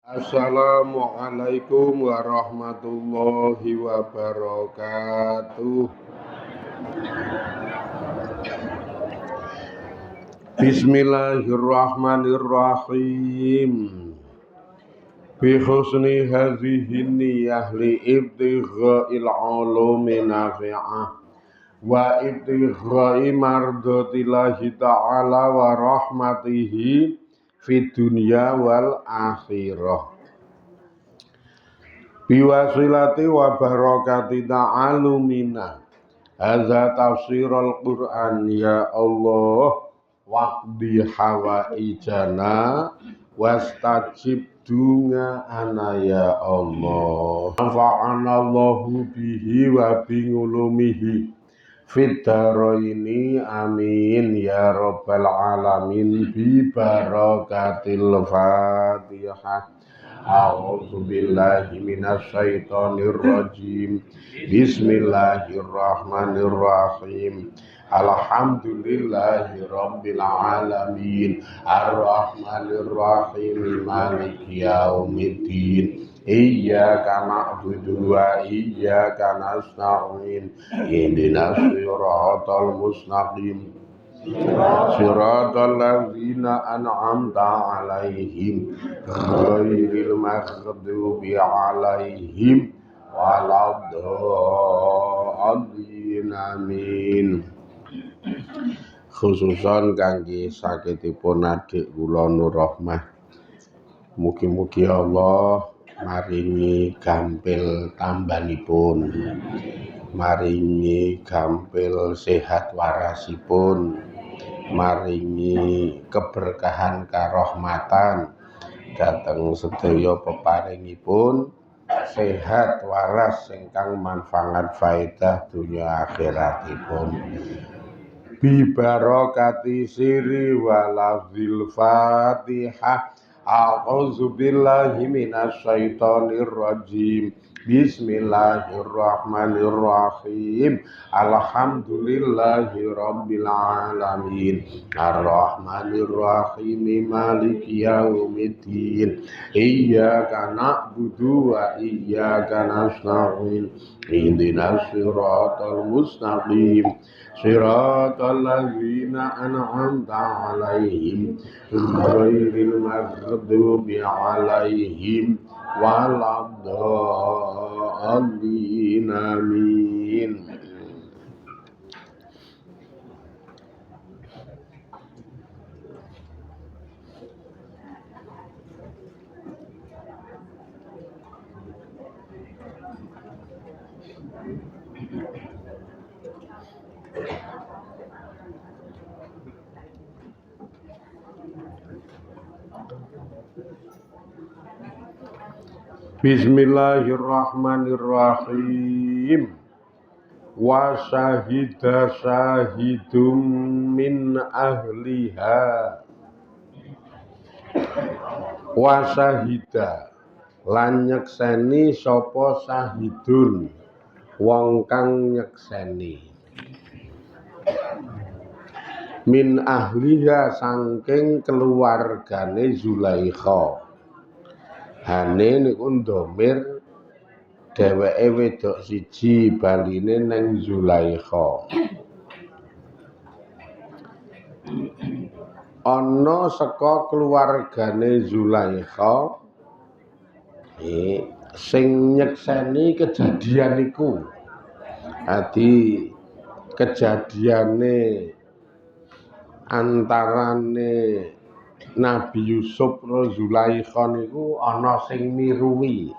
Assalamualaikum warahmatullahi wabarakatuh. Bismillahirrahmanirrahim. Bi husni hadhihi niyyah li ibtigha'il ulumi nafi'ah wa ibtigha'i mardatillahi ta'ala wa rahmatihi fid dunya wal akhirah. Biwasilati wa barakati ta'alumina hadza tafsirul Qur'an ya Allah waqdi hawaijana wastajib ana ya Allah nafa'anallahu bihi wa bingulumihi fid dharaini amin ya rabbal alamin bi barakatil Fatihah. A'udzu billahi minasy syaithanir rajim. Bismillahirrahmanirrahim. Alhamdulillahi rabbil alamin. Arrahmanir rahim. Maliki yaumiddin. Iyyaka na'budu wa iyyaka nasta'in. Ihdinas siratal mustaqim. Siratal ladzina an'amta 'alaihim ghairil maghdubi 'alaihim waladdallin amin. Khususon kangge sakitipun adik kula Nur Rahmah. Mugi-mugi Allah maringi gampil tambanipun. Maringi gampil sehat warasipun, maringi keberkahan karahmatan dhateng sedaya peparingipun sehat waras ingkang manfaat faedah dunya akhiratipun. Bi barakati siri wa lafzil Fatihah. A'udzu billahi minasy syaithanir rajim. Bismillahirrahmanirrahim. Alhamdulillahi rabbil alamin. Arrahmanirrahim. Maliki yaumiddin. Iyyaka na'budu wa iyyaka nasta'in. Ihdinas siratal mustaqim. Siratal ladzina an'amta 'alaihim ghairil maghdubi 'alaihim waladdallin amin. Bismillahirrahmanirrahim. Wa syahida syahidum min ahliha. Wa syahida lan nyekseni sapa syahidun wong kang nyekseni min ahliha saking keluargane Zulaikha. Hane niku ndomir dheweke wedok siji baline neng Zulaikha. Ana saka keluargane Zulaikha sing nyekseni kejadian iku. Adi kejadiane antarane Nabi Yusuf lan Zulaikha niku ana sing miruwi.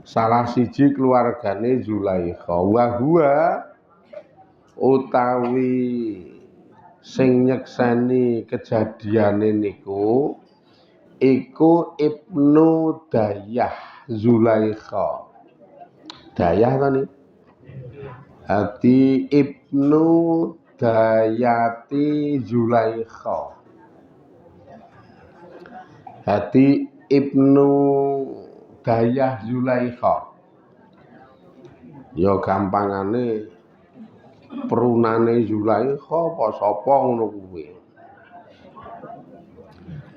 Salah siji keluargane Zulaikha wa huwa utawi sing nyekseni kejadiane niku iku Ibnu Dayah Zulaikha. Dayah ta niki? Ati Ibnu Dayati Zulaikha. Hati Ibnu Dayah Zulaikha. Ya gampangane perunane Zulaikha apa sapa ngono kuwi.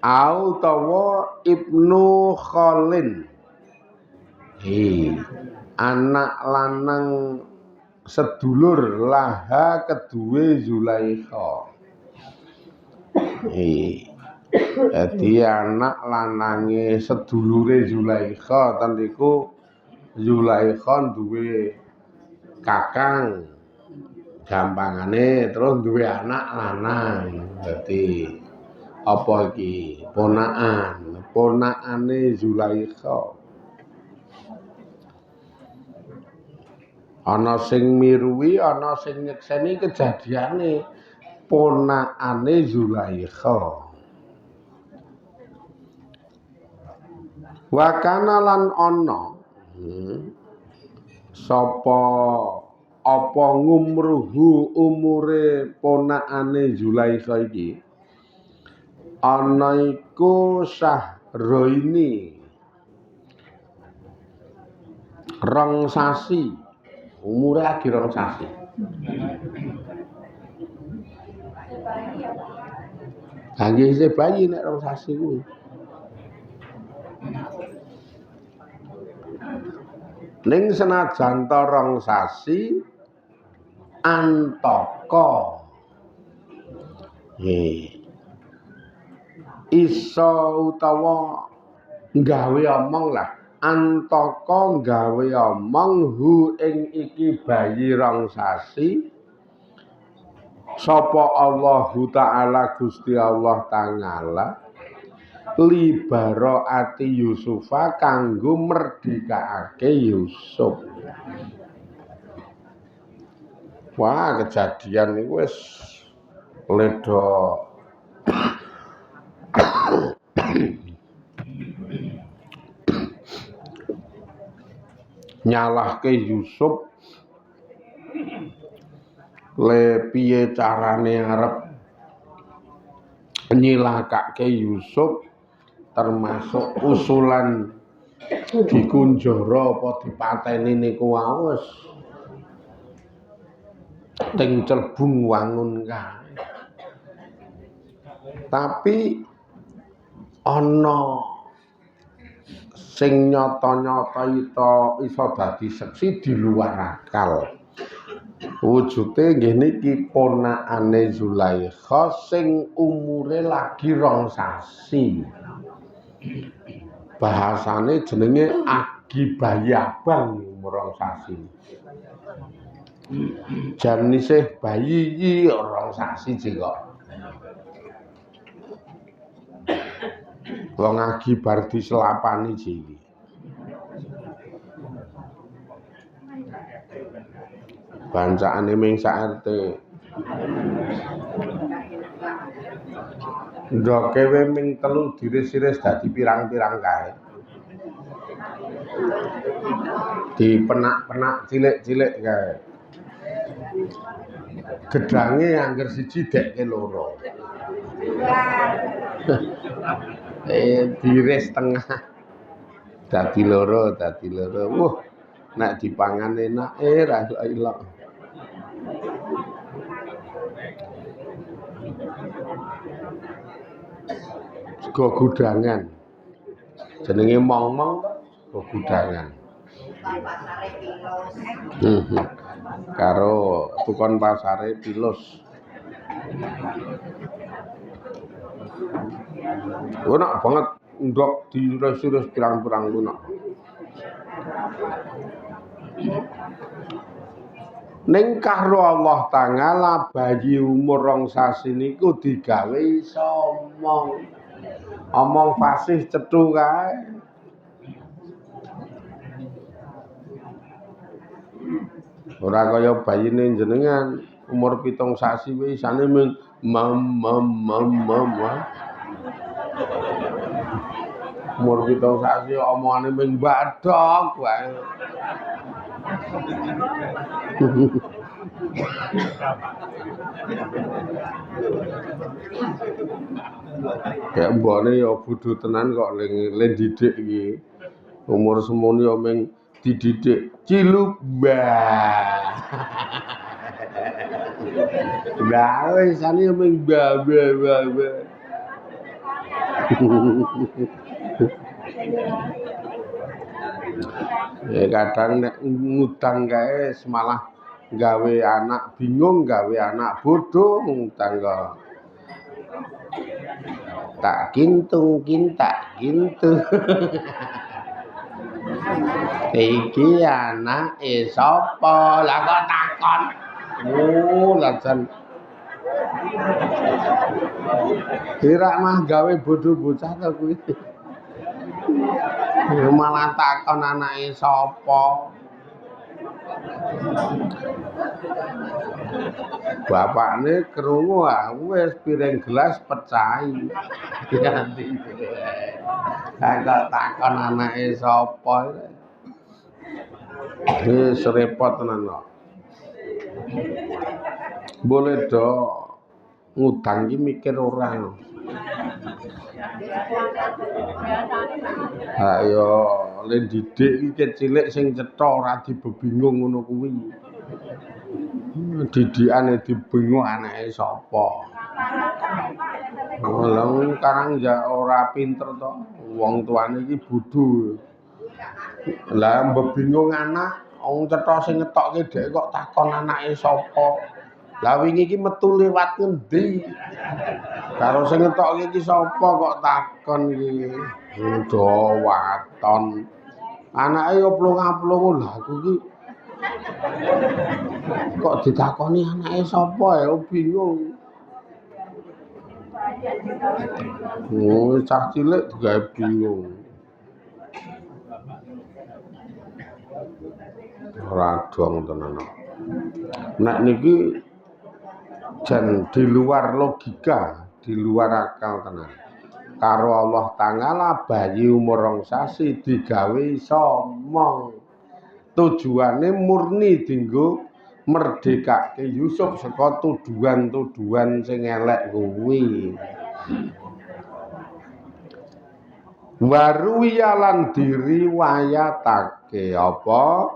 Utawa Ibnu Khalin anak lanang sedulur laha kedue Zulaikha. Jadi anak lanange sedulure Zulaikha ten niku Zulaikha duwe kakang gampangane terus duwe anak lanang. Dadi apa iki ponakane Zulaikha. Ana sing miruwi, ana sing nyekseni kejadiane ponakane Zulaikha. Wa kana lan ana sapa apa ngumruhu umure ponakane Zulaikha iki ana iku Syahroini rong sasi umure lagi rong sasi. Nggih isih bayi nek rong sasi kuwi. Ning senajan ta rong sasi antaka iso utawa gawe omong lah antaka gawe omong hu ing iki bayi rong sasi sapa Allahu Ta'ala Gusti Allah Ta'ala libaro ati Yusufa kanggo merdekake Yusuf. Wah, kejadian niku wis ledo nyalahke Yusuf le piye carane arep nyilakake Yusuf termasuk usulan dikunjara apa dipateni niku wis ting celbung wangun kae. Tapi ana sing nyata-nyata iso dadi seksi di luar akal. Wujude nggih niki ponakane Zulaikha sing umure lagi rong sasi. Bahasane jenenge agi bayi abang umur rong sasi. Jan isih bayi iki rong sasi kok. Wong agi bar diselapani iki. Bancakane ming sak RT. Ndoke we ming telu diris-iris dadi pirang-pirang kae. Dipenak-penak cilik-cilik kae. Gedange angger siji dekke loro. Diris tengah. Dadi loro. Wuh, nek dipangan enak ra ilok. Sego gudangan. Jenenge mong-mong sego gudangan. Karo tukon pasare Pilus. Enak banget ndok diiris-iris pirang-pirang lunak. Ning karo Allah Ta'ala bayi umur rong sasi niku digawe iso omong fasih cethu kae. Ora kaya bayine jenengan umur 7 sasi wis isane mung umur 7 sasi omongane mung badhok wae. Kayak mbone ya bodho tenan kok len didik iki. Umur semono ya mung dididik ciluk mbah. Lah wis ane mung mbah. Kadang nek ngutang kae malah gawe anak bingung, gawe anak bodoh ngutang kok. Tak kintung kintak kintu. Iki anake sapa? Lah kok takon. Oh, lajan. Kira mah gawe bodoh bocah to kuwi. Malah takon anake sapa? Bapakne krungu wis piring gelas pecahi. Kok takon anake sapa? Wis repot tenan kok. Boleh do ngutang iki mikir ora. Ayo le didik iki cilik sing cetha ora dibebingung ngono kuwi. Didikane dibingung anake sapa. Wong karang ya ora pinter to. Wong tuane iki bodho. Lah mbebingung anak, wong cetha sing ngetokke dhek kok takon anake sapa. Lah wingi iki metu liwat ngendi? Karo sing ngetokke iki sapa kok takon iki. Do waton. Anake yo plung-plung lha aku iki kok ditakoni anake sapa ya bingung. Oh, cah cilik digawe bingung. Ora dong tenan. Nek niki jan di luar logika, di luar akal tenan. Karo Allah Ta'ala bayi umur 2 sasi digawe iso omong. Tujuane murni dinggo merdekake Yusuf saka tuduhan-tuduhan sing elek kuwi. Waruwiyalan diriwayatake apa?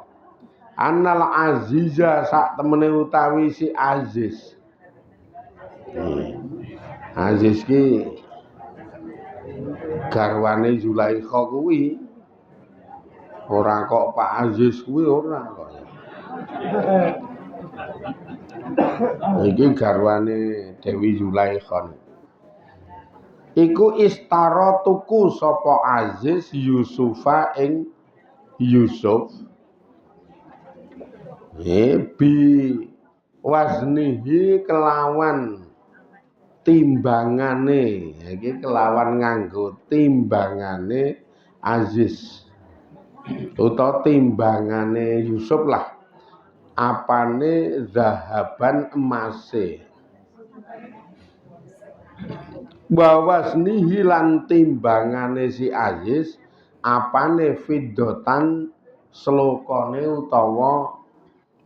Annal Aziza sak temene utawi si Aziz. Aziz ki garwane Zulaikha kuwi. Ora kok Pak Aziz kuwi ora kok. Iki garwane Dewi Zulaikha. Iku istara tuku sapa Aziz Yusufa ing Yusuf. Bi waznihi kelawan timbangane. Iki kelawan nganggo timbangane Aziz. Utawa timbangane Yusuf lah. Apane zahaban emase. Wawasnihi lan timbangane si Aziz apane fiddotan slokone utawa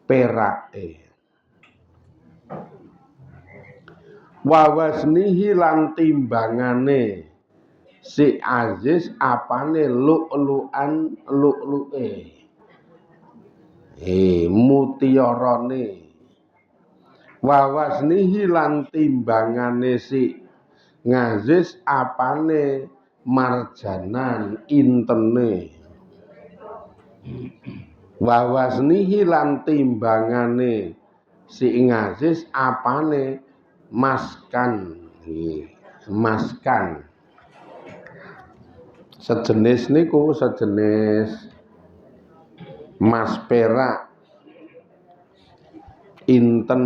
perake. Wawasnihi lan timbangane si Aziz apane lu'lu'an lu'lu'e. Mutiarane. Wawasnihi lan timbangane si Aziz apane marjanan intene. Wawasnihi lan timbangane si Aziz apane maskan. Maskan. Sejenis niku sejenis mas perak inten.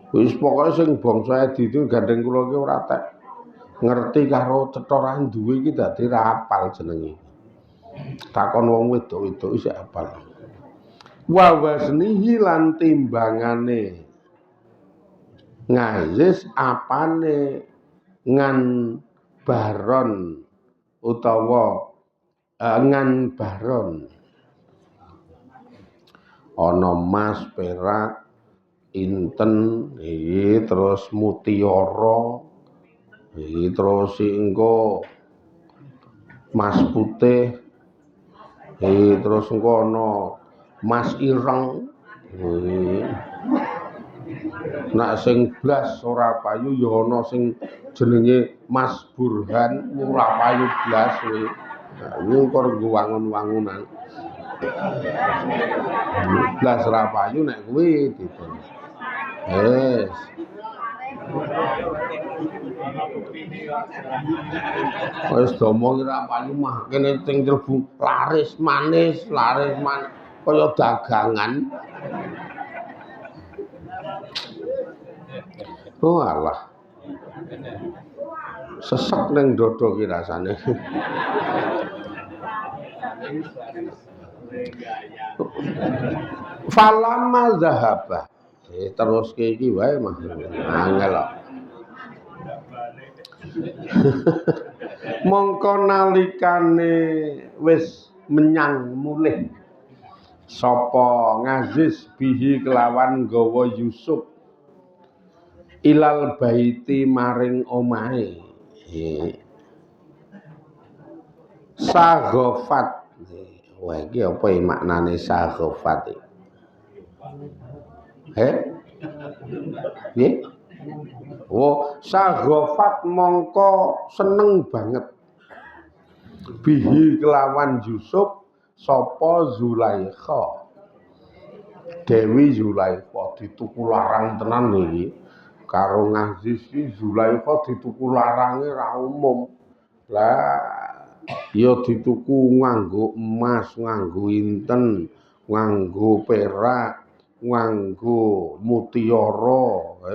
Wis pokoke sing bangsa Edi itu gandeng kula ki ora tek ngerti karo cethoran duwe iki dadi ra apal jenenge. Takon wong wedok-wedok isih apal. Wa wasnihi lan timbangane Ngazis apane ngan baron utawa ngan baron ana mas perak inten iki terus mutiara iki terus engko mas putih iki terus engko ana mas ireng Nak sing blas ora payu ya ana sing jenenge Mas Burhan ora payu blas kuwi. Nah, iki kok nggo wangun-wangunan. Blas ora payu nek kuwi dipun. Wis. Wis domong ora payu mah kene sing mlebu laris manis kaya dagangan. Oh alah. Sesek ning dada ki rasane. Falama zahaba. Terus iki wae mah. Angel kok. Mongko nalikane wis menyang mulih sapa ngazis bihi kelawan gawa Yusuf ilal baiti maring omahe saghafat. Wah iki apa ya maknane saghafat iki? Nggih. Oh, saghafat mongko seneng banget bihi kelawan Yusuf sapa Zulaikha. Dewi Zulaikha dituku larang tenan lho iki. Karo Ngazis iki Zulaikha dituku larange ra umum. Lah ya dituku nganggo emas, nganggo inten, nganggo perak, nganggo mutiara,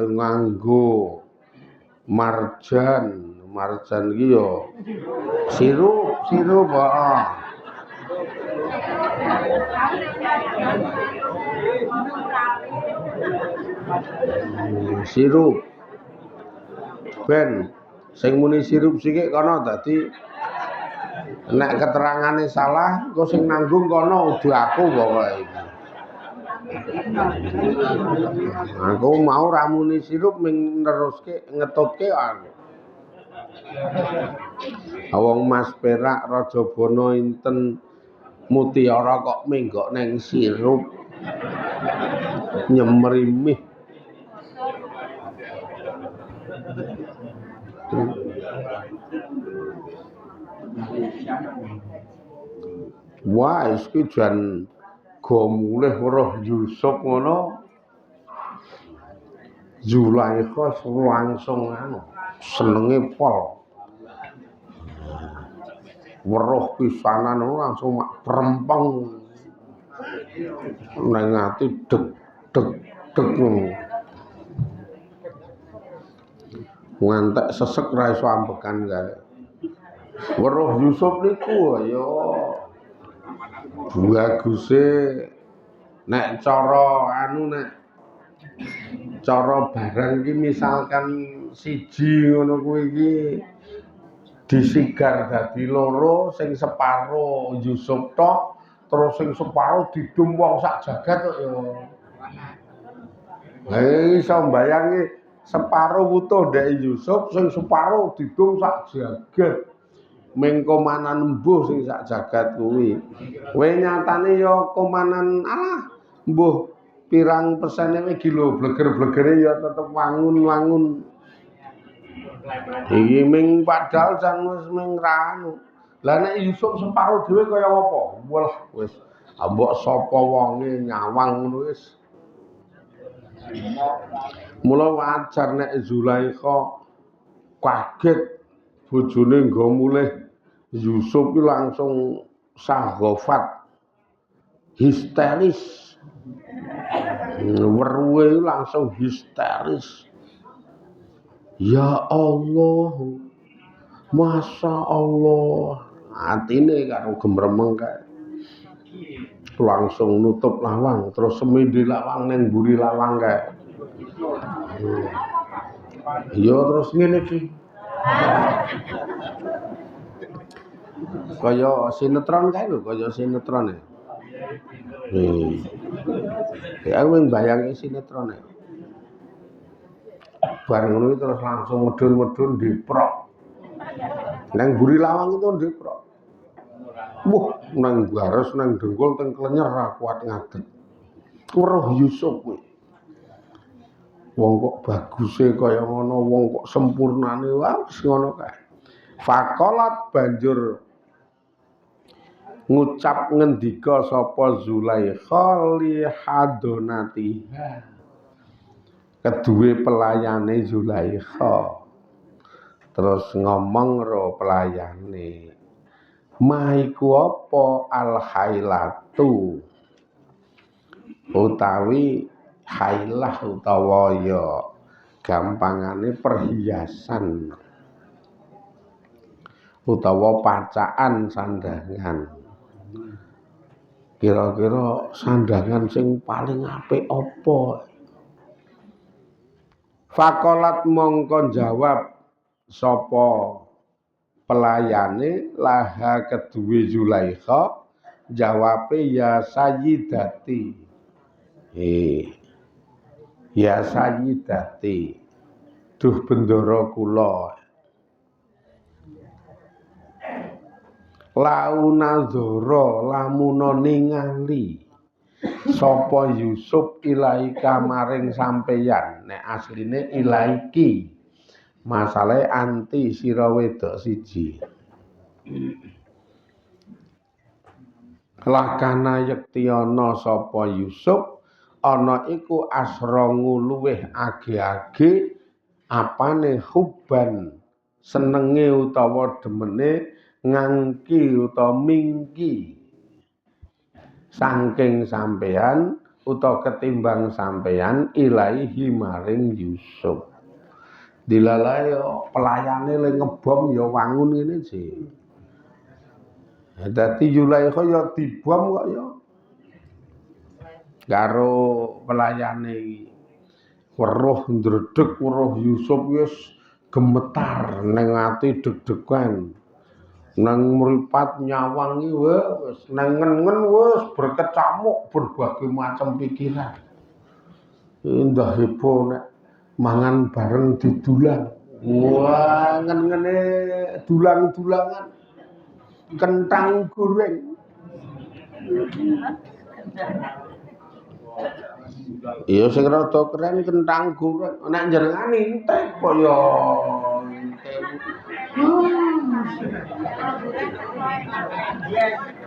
nganggo marjan. Marjan iki ya sirup heeh. Sirup. Ben sing muni sirup sikik kono dadi nek keterangane salah engko sing nanggung kono udu aku pokoke iki. Aku mau ra muni sirup ming neruske ngetutke aku. Wong mas perak rajabana inten mutiara kok menggok neng sirup nyemrimih. Wah, iki jan go mulih weruh Yusuf ngono. Zulaikha langsung senenge pol. Weruh pisanan langsung mak prempeng. Nang ati deg ngono. Ngantek sesek ra iso ambekan kae. Weruh Yusuf niku ya baguse nek cara barang iki misalkan siji ngono kuwi iki disigar dadi loro, sing separo Yusuf tok, terus sing separo didum wong sak jagat kok ya. Iso mbayangi separo wutuh ndek Yusuf, sing separo didum sak jagat. Ming komanan embuh sing sak jagat kuwi. Kowe nyatane ya komanan mbuh pirang persene iki lho bleger-blegere ya tetep wangun-wangun. Iki ming padahal jan wis ming ranu. Lah nek Yusuf separo dhewe kaya apa? Wah, wis mbok sapa wonge nyawang ngono wis. Mula wajar nek Zulaikha kaget bojone nggo mulih Yusuf ki langsung saghafat histeris. Weruhe langsung histeris. Ya Allah, Masya Allah, atine karo gemremeng kae. Langsung nutup lawang, terus semindi lawang neng mburi lawang kae. Ya terus ngene iki. Kaya sinetron kae lho, kaya sinetron e. Ya aku mbayangke sinetron e. Bareng ngono terus langsung medun-medun diprok. Nang mburi lawang itu diprok. Wah, nang gares nang dengkul teng klenyer ra kuat ngadeg. Weruh Yusuf kuwi. Wong kok baguse kaya ngono, wong kok sempurnane wis ngono kae. Fakolat banjur ngucap ngendika sapa Zulaikha li hadonati. Kedue pelayane Zulaikha. Terus ngomong ro pelayane. Maiku apa al-hailatu? Utawi hailah utawa ya gampangane perhiasan utawa pacaan sandangan. Kira-kira sandangan sing paling apik apa? Fakolat mongko jawab sapa pelayane laha kedue Zulaikha jawabe ya sayyidati. Ya sayyidati. Duh bendara kula. Launadzara lamuna ningali sapa Yusuf ilaika maring sampeyan. Nek asline ilaiki. Masalahe anti sira wedok siji. Lakana yekti ana sapa Yusuf ana iku asrongu luweh age-age apane hubban senenge utawa demene ngangki utawa mingki saking sampeyan utawa ketimbang sampeyan ilaihi maring Yusuf. Dilalae pelayane le ngebom ya wangun ngene sih. Dadi Zulaikha ya dibom kok ya. Karo pelayane iki. Weruh ndredeg weruh Yusuf wis gemetar ning ati deg-degan. Nang mripat nyawangi wis nang ngen-ngen wis berkecamuk berbagai macam pikiran. Indah hebo nek mangan bareng didulang. Wah, ngen-ngene dulang-dulangan. Kentang goreng. Iya sing rada keren kentang goreng. Nek njenengan entek kok ya.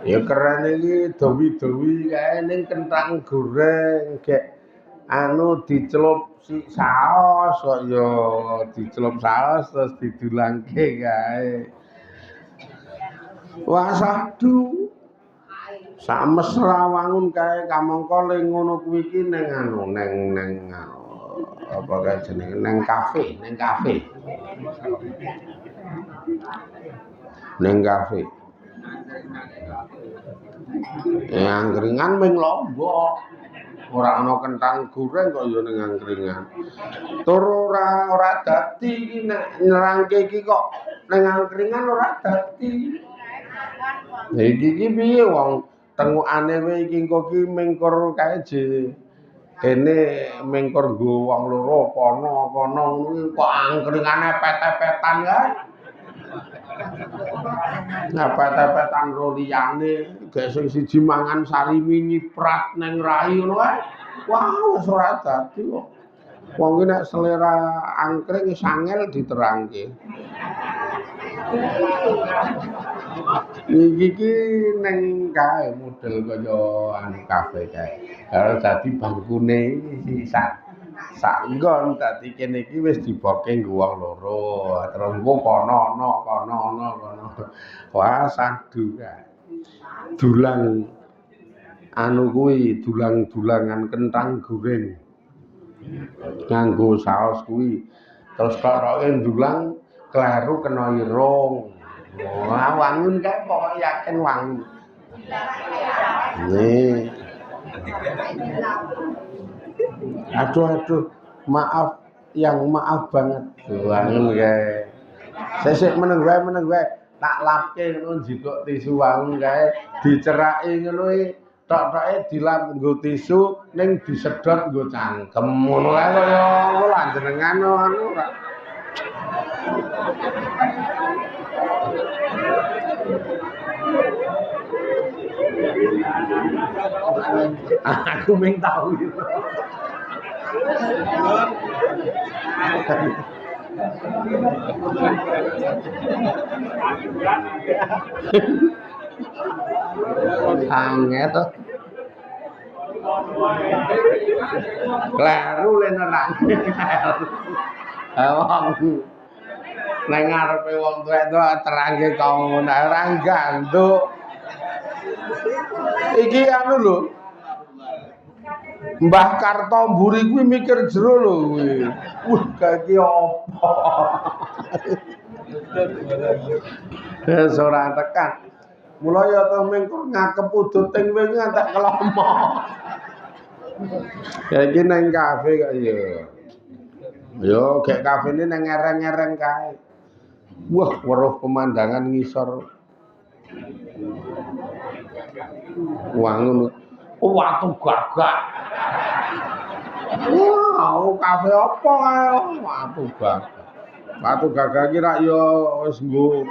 Ya keren iki dewi-dewi kae ning kentang goreng gek anu dicelup si saos kok ya dicelup saos terus didulangke kae. Wah sadu. Sak mesra wangun kae kamangka ling ngono kuwi iki ning anu ning apa kae jenenge ning kafe. Ning kafe. Angkringan ming Lombok. Ora ana kentang goreng kok ya ning angkringan. Tur ora dadi iki nek nyerangke iki kok ning angkringan ora dadi. Iki piye wong tengukane wae iki engko ki mingkur kae je. Kene mingkur nggo wong loro kono ngono kok angkringane pet-petan kae. Nah pet-petan ro liyane gek sing siji mangan sarimi nyiprat ning rai ngono kae. Wah wis ora dadi kok. Wong ki nek selera angkring wis angel diterangke. Iki ki ning kae model kaya anu kafe kae. Karo dadi bangkune sak nggon dadi kene iki wis diboke nggo wong loro. Terus engko kono ana. Wah sadu kae. Dulang anu kuwi dulang-dulangan kentang goreng. Nganggo saos kuwi. Terus kok roke ndulang kleru kena irung. Wah, wangun kae kok yakin wangun. Nih. Aduh, maaf banget. Wangun kae. Sesuk meneng wae. Tak lapke ngono njikuk tisu wangun kae, diceraki ngono tok-toke dilap nggo tisu ning disedot nggo cangkem. Ngono kae kaya kula jenengan anu ora. Aku mung tau. Angel. Kleru le nerang. Wong nang ngarepe wong tuwek-tuwek terangke kau ora ganduk. Iki anu lho. Mbah Kartomburi kuwi mikir jero lho kuwi. Wah, kaki apa? Wis ora tekan. Mula ya to mengko ngakep udut teng wingi antek kelomo. Ya iki nang kafe kok ya. Yo gek kafene nang ngereng-ngereng kae. Wah, weruh pemandangan ngisor. Wangun watu gagak. Wah, kafe apa kae? Watu gagak. Watu gagak iki rak yo wis nggo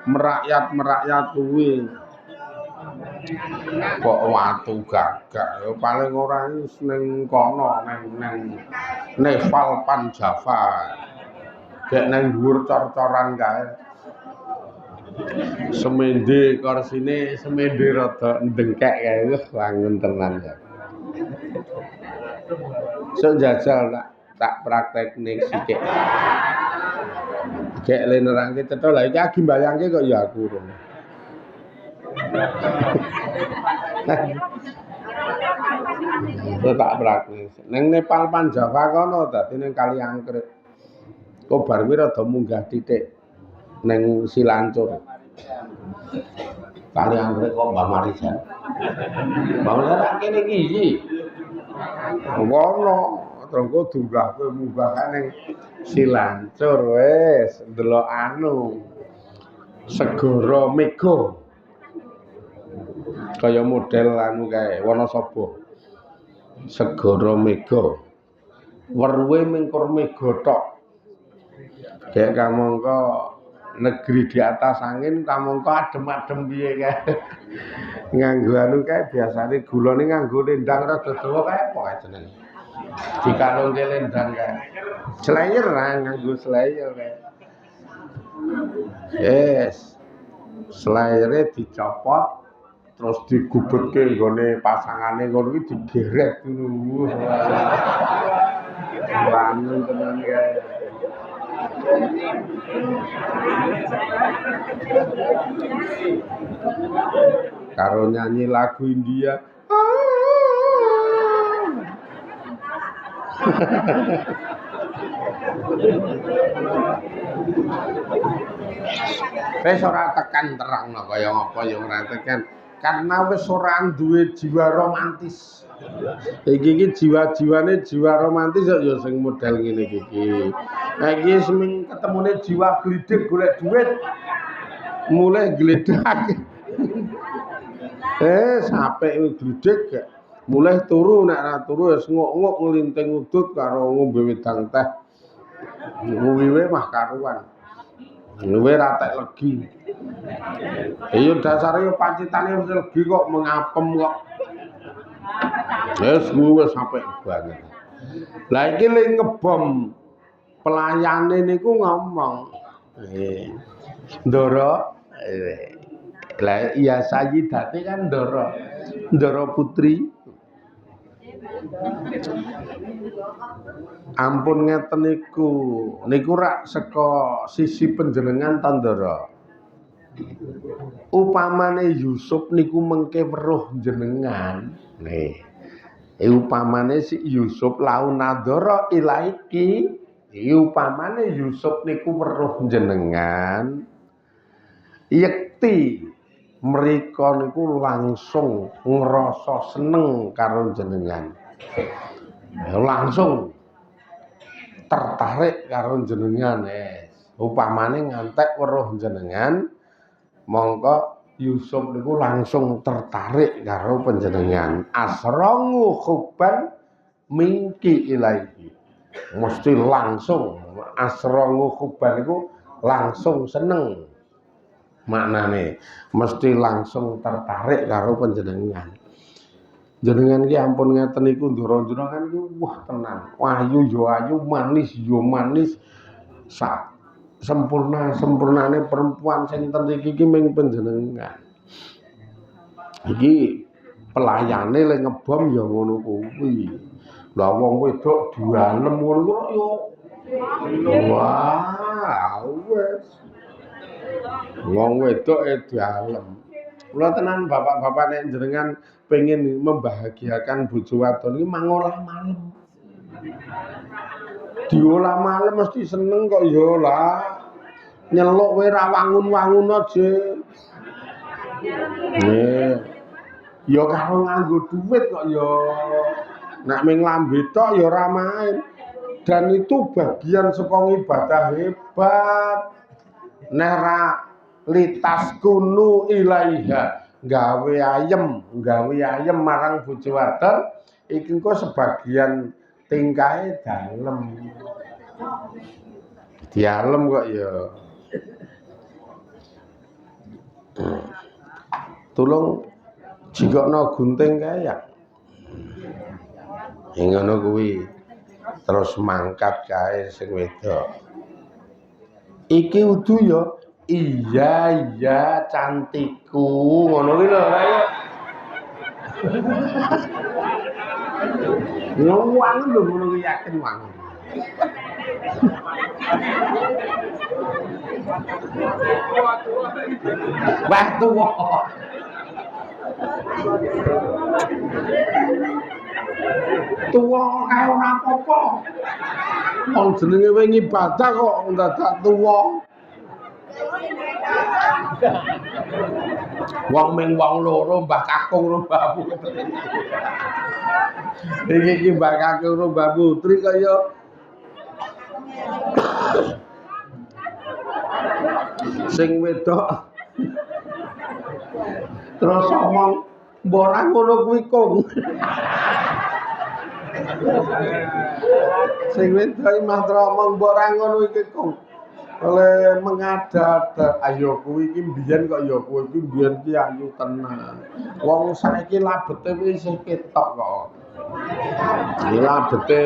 merakyat kuwi. Kok watu gagak ya paling ora wis ning kono neng Nepal Panjava. Gek nang dhuwur cor-coran kae. Semende korsine semende rada ndengkek kae wis wangun tenan ya. Sok jajal tak praktekne sithik. Gek le nerangke cetha lha iki agi mbayangke kok ya aku. Tak praktek. Neng Nepal Panjava kono dadi ning Kali Angkrek. Kok bar kuwi rada munggah titik ning Silancur. Kali Angkrek kok Mbah Marijan. Mbah Marijan kene iki iki. Ngono, terus dunggah kowe munggah ning Silancur wis ndelok anu. Segara Mega. Kaya model anu kae Wonosobo. Segara Mega. Weruhe mengkur mega tok. Kayak kamangka negeri di atas angin kamangka adem-adem piye kae. Nganggo anu kae biasane gulane nganggo lendang rada dawa kae apa kae jenenge. Dikalungke lendang kae. Slayer lah nganggo slayer kae. Yes. Slayere dicopot terus digubetke nggone pasangane ngono iki digeret ngono. Wangun tenan kae. Karo nyanyi lagu India. Wis ora tekan terangno kaya ngapa ya ora tekan. Karena wis ora duwe jiwa romantis. Iki jiwa-jiwane jiwa romantis ya sing model ngene iki. Nah iki seming ketemune jiwa glidek golek duit. Mulai gledak. Sampai glidek mulai turu nek ora turu wis nguk-nguk nglinting udut karo ngombe wedang teh. Nguwiwe mah karuan. Luwe ratek legi. Iya dasare yo pancitane wis legi kok mengapem kok. Wis kuwi sampe banget. Lah iki le ngebom pelayane niku ngomong. Ndara lah iya Sayyidati kan Ndara Putri. Ampun ngeten niku rak saka sisi panjenengan ta Ndara. Upamane Yusuf niku mengke weruh jenengan. Nih. Upamane si Yusuf lau nadara ilaiki, upamane Yusuf niku weruh jenengan. Yekti mriko niku langsung ngrasa seneng karo jenengan. Langsung tertarik karo jenengan. Upamane ngantek weruh jenengan mongko Yusuf niku langsung tertarik karo panjenengan. Asrangu hubban mingki ilaihi. Mesti langsung asrangu hubban niku langsung seneng. Maknane mesti langsung tertarik karo panjenengan. Jenengan ki ampun ngeten niku ndara-ndara kan ki wah tenan. Ayu yo ayu, manis yo manis. Sak sempurnane perempuan sing ten iki ki ming panjenengan. Iki pelayane le ngebom ya ngono kuwi. Lah wong wedok dialem ngono kok yo wah wes. Wong wedok dialem. Kula tenan bapak-bapak nek jenengan pengen membahagiakan bojo wadon iki mangolah malam. Diolah malam mesti seneng kok ya lah. Nyeluk kowe ra wangun-wangun aja. Nggih. Ya karo nganggo duit kok ya. Nek ming lambe tok ya ora main. Dan itu bagian saka ibadah hebat. Nek ra litas kunu ilaiha gawe ayem marang bojo wadon iki kok sebagian tingkahe dalem. Dialem kok ya. Tulung jikokno gunting kae ya. Ngono kuwi. Terus mangkat kae sing wedok. Iki udu ya iya cantikku ngono kuwi lho ayo. Nyuwang lho ngono kuwi yakin wangi. Wah tuwa. Tuwa kae ora apa-apa. Wong jenenge wingi ibadah kok ndadak tuwa. Wong ming wong loro Mbah Kakung karo Mbah Putri. Iki Mbah Kakung karo Mbah Putri kaya sing wedok terus ngomong mbok ora ngono kuwi kong. Sing wedok matur omong mbok ora ngono iki kong. Oleh mengada-ada ayo kuwi iki mbiyen kok ya kowe iki mbiyen ki ayu tenan. Wong saiki labete wis ketok kok. Labete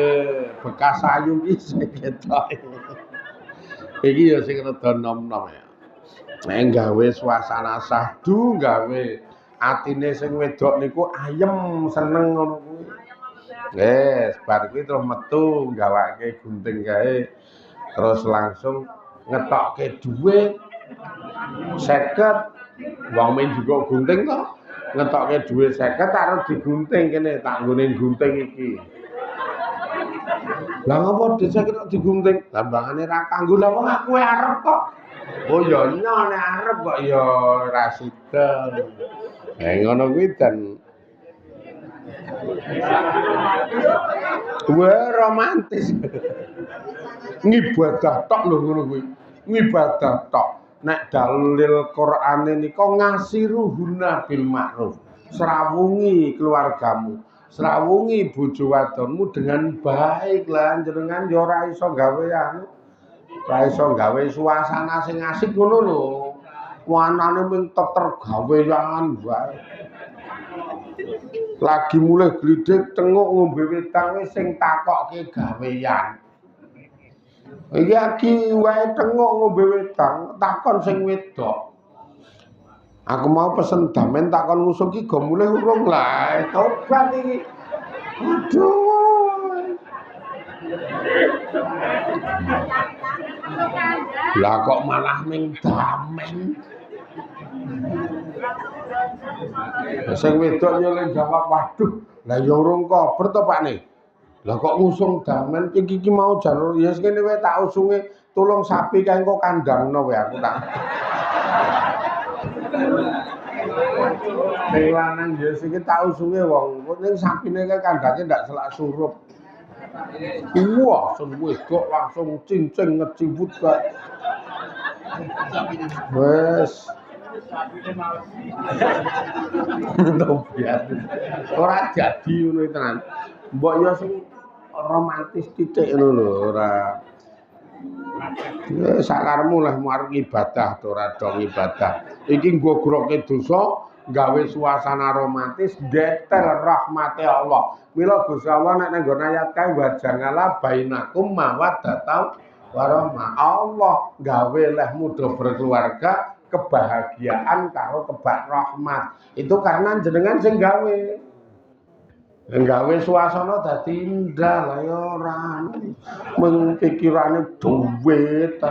bekas ayu ki sing ketok. Iki ya sing rada nom-nom ya. Nek gawe suasana sahdu, gawe atine sing wedok niku ayem seneng ngono kuwi. Wes bar kuwi terus metu gawake gunting kae terus langsung ngetokke dhuwit 50. Wong men juga gunting to. Ngetokke dhuwit 50 arep digunting kene tak nggone gunting iki. Lah ngopo dhisik kok digunting? Lambangane ra kanggo lah wong aku arep kok. Oh ya iya nek arep kok ya ora sida. Ngono kuwi dan wah romantis. Ngibadah tok lho ngono kuwi. Ngibadah tok. Nek dalil Qur'ane nika ngasiruhuna bil ma'ruf. Srawungi keluargamu, srawungi bojo wadonmu dengan baik lah jenengan ya ora iso gawe anu. Ora iso gawe suasana sing asik ngono lho. Wanane ming teter gawean wae. Lagi mulai glidek tengok ngombe wedang wis sing takokke gawean. Iki lagi wae tengok ngombe wedang takon sing wedok. Aku mau pesen damen takon ngusung ki go mulih urung lah. Tobat iki. Aduh. Lah kok malah ming damen. Sing wedok yo le jawab waduh, lah ya urung kober to Pak ne. Lah kok ngusung damen iki mau jalur ya kene wae tak usunge tulung sapi kae engko kandangno wae aku tak. Sing lanang ya sing tak usunge wong ning sapine kae kandange ndak selak surup. Wah, sing wedok langsung cincing ngeciwut kae. Wes ora jadi ngono tenan. Mbok ya sing romantis titik ngono lho, ora. Ya sakarmu lah marang ibadah to ora dong ibadah. Iki nggo groke dosa gawe suasana romantis getel rahmate Allah. Mila Gusti Allah nek nggon ayat kae wajangala bainakum mawaddatan warahmah. Allah gawe lehmu do berkeluarga kebahagiaan karo kebak rahmat. Itu karena jenengan sing gawe. Gawe suasana dadi indah lah ya ora mung pikirane duwit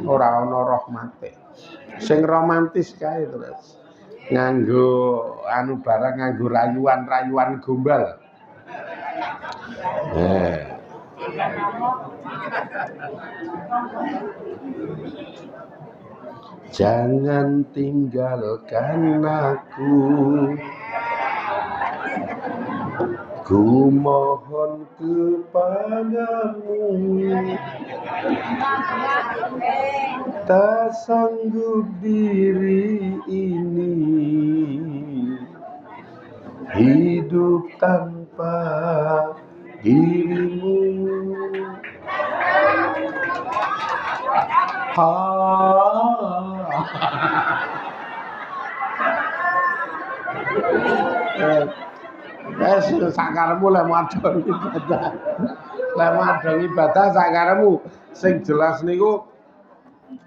ora ana rahmate. Sing romantis kae terus. Nganggo anu barang nganggo rayuan-rayuan gombal. Jangan tinggalkan aku, ku mohon kepadamu, tak sanggup diri ini hidup tanpa dirimu. Sakaremu lek madhong ibadah. Lek madhong ibadah sakaremu sing jelas niku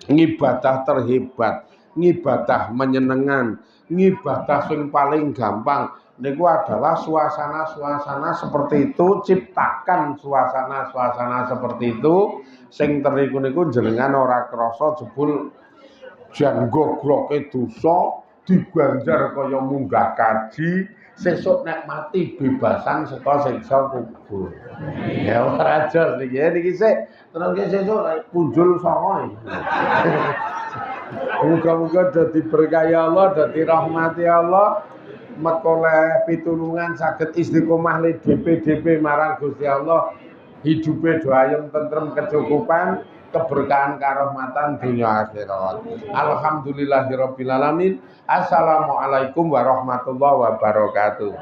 ngibadah terhebat, ngibadah menyenengan, ngibadah sing paling gampang niku adalah suasana-suasana seperti itu, ciptakan suasana-suasana seperti itu sing teriku niku jenengan ora krasa jebul jan gogroke dosa dibanjar kaya munggah kaji sesuk nek mati bebasan saka siksa kubur. Ya ora jos iki niki sik terus sesuk punjul songo. Muga-muga dadi berkah Allah, dadi rahmati Allah, mekoleh pitulungan saged istiqomah li DP marang Gusti Allah, hidupe do ayem tentrem kecukupan, keberkahan karahmatan dunia akhirat. Alhamdulillahirabbil alamin. Assalamualaikum warahmatullahi wabarakatuh.